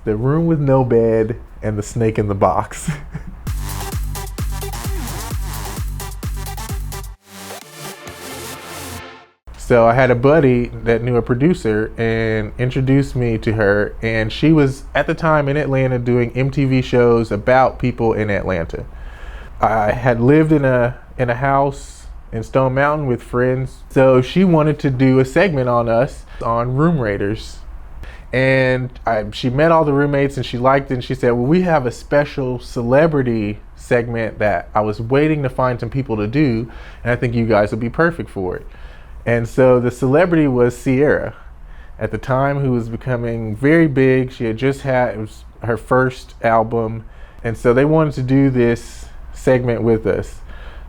The Room with No Bed and the Snake in the Box. So I had a buddy that knew a producer and introduced me to her, and she was at the time in Atlanta doing MTV shows about people in Atlanta. I had lived in a house in Stone Mountain with friends, so she wanted to do a segment on us on Room Raiders. And she met all the roommates and she liked it, and she said, well, we have a special celebrity segment that I was waiting to find some people to do, and I think you guys would be perfect for it. And so the celebrity was Ciara at the time, who was becoming very big. She had just had, it was her first album. And so they wanted to do this segment with us.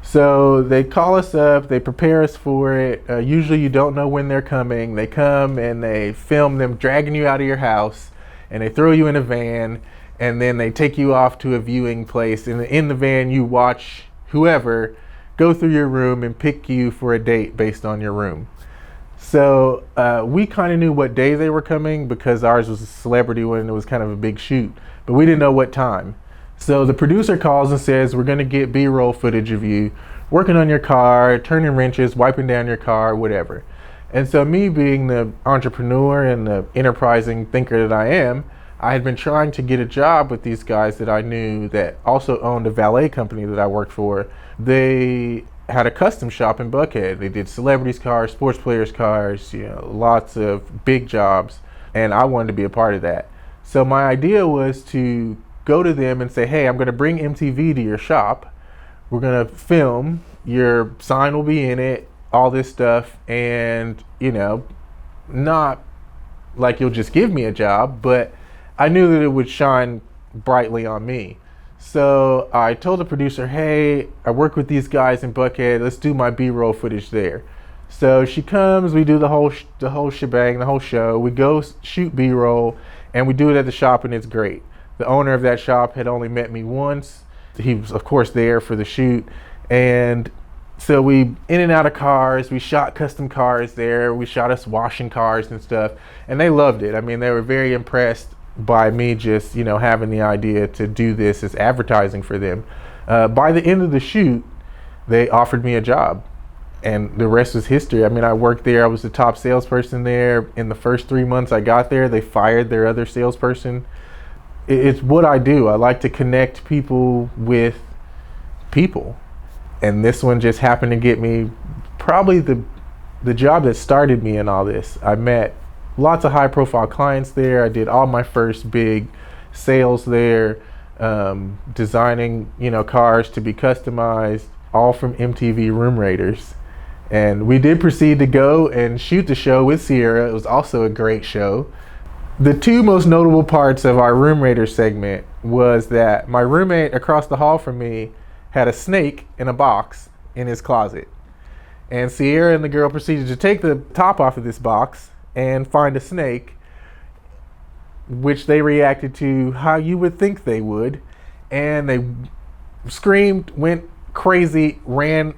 So they call us up, they prepare us for it. Usually you don't know when they're coming. They come and they film them dragging you out of your house, and they throw you in a van, and then they take you off to a viewing place. And in the van you watch whoever go through your room and pick you for a date based on your room. So we kind of knew what day they were coming because ours was a celebrity one and it was kind of a big shoot, but we didn't know what time. So the producer calls and says, we're gonna get B-roll footage of you working on your car, turning wrenches, wiping down your car, whatever. And so me, being the entrepreneur and the enterprising thinker that I am, I had been trying to get a job with these guys that I knew that also owned a valet company that I worked for. They had a custom shop in Buckhead. They did celebrities' cars, sports players' cars, lots of big jobs, and I wanted to be a part of that. So my idea was to go to them and say, hey, I'm gonna bring MTV to your shop. We're gonna film, your sign will be in it, all this stuff, and not like you'll just give me a job, but I knew that it would shine brightly on me. So I told the producer, hey, I work with these guys in Buckhead, let's do my B-roll footage there. So she comes, we do the whole shebang, the whole show. We go shoot B-roll, and we do it at the shop, and it's great. The owner of that shop had only met me once. He was, of course, there for the shoot. And so we in and out of cars, we shot custom cars there. We shot us washing cars and stuff, and they loved it. I mean, they were very impressed by me just, having the idea to do this as advertising for them. By the end of the shoot, they offered me a job, and the rest was history. I mean, I worked there. I was the top salesperson there. In the first 3 months I got there, they fired their other salesperson. It's what I do. I like to connect people with people. And this one just happened to get me probably the job that started me in all this. I met lots of high profile clients there. I did all my first big sales there, designing, cars to be customized, all from MTV Room Raiders. And we did proceed to go and shoot the show with Ciara. It was also a great show. The two most notable parts of our Room Raiders segment was that my roommate across the hall from me had a snake in a box in his closet. And Ciara and the girl proceeded to take the top off of this box and find a snake, which they reacted to how you would think they would. And they screamed, went crazy, ran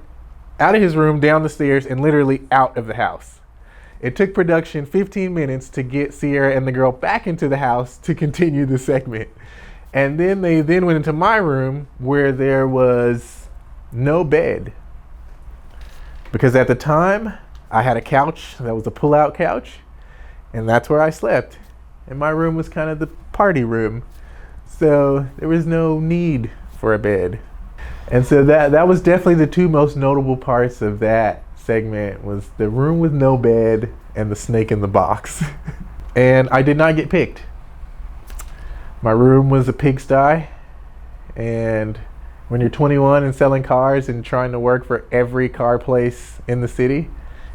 out of his room, down the stairs, and literally out of the house. It took production 15 minutes to get Ciara and the girl back into the house to continue the segment. And then they went into my room where there was no bed. Because at the time, I had a couch that was a pull-out couch, and that's where I slept. And my room was kind of the party room. So there was no need for a bed. And so that was definitely the two most notable parts of that segment, was the room with no bed and the snake in the box. And I did not get picked. My room was a pigsty, and when you're 21 and selling cars and trying to work for every car place in the city,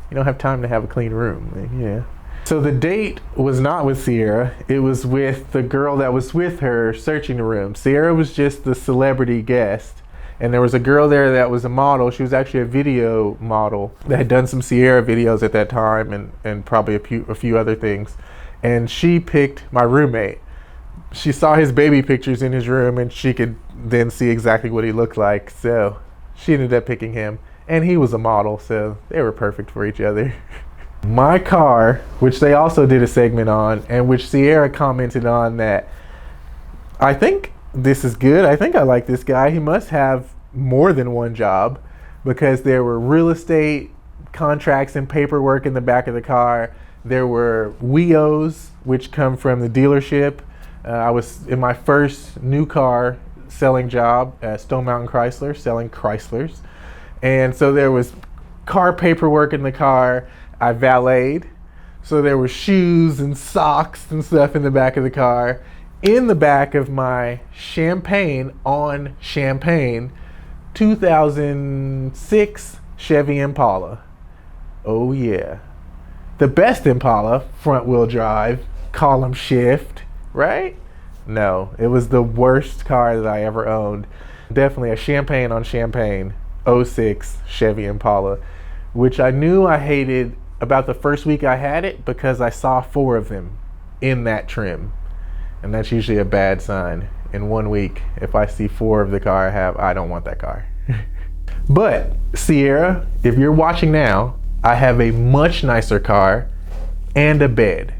you don't have time to have a clean room. So the date was not with Ciara, it was with the girl that was with her searching the room. Ciara was just the celebrity guest. And there was a girl there that was a model. She was actually a video model that had done some Ciara videos at that time, and probably a few other things. And she picked my roommate. She saw his baby pictures in his room, and she could then see exactly what he looked like. So she ended up picking him. And he was a model, so they were perfect for each other. My car, which they also did a segment on, and which Ciara commented on that I think this is good. I think I like this guy. He must have more than one job because there were real estate contracts and paperwork in the back of the car. There were WIOs, which come from the dealership. I was in my first new car selling job at Stone Mountain Chrysler, selling Chryslers. And so there was car paperwork in the car. I valeted. So there were shoes and socks and stuff in the back of the car. In the back of my champagne on champagne 2006 Chevy Impala. Oh yeah. The best Impala, front wheel drive, column shift, right? No, it was the worst car that I ever owned. Definitely a champagne on champagne '06 Chevy Impala, which I knew I hated about the first week I had it because I saw 4 of them in that trim. And that's usually a bad sign. In 1 week, if I see 4 of the car I have, I don't want that car. But Ciara, if you're watching now, I have a much nicer car and a bed.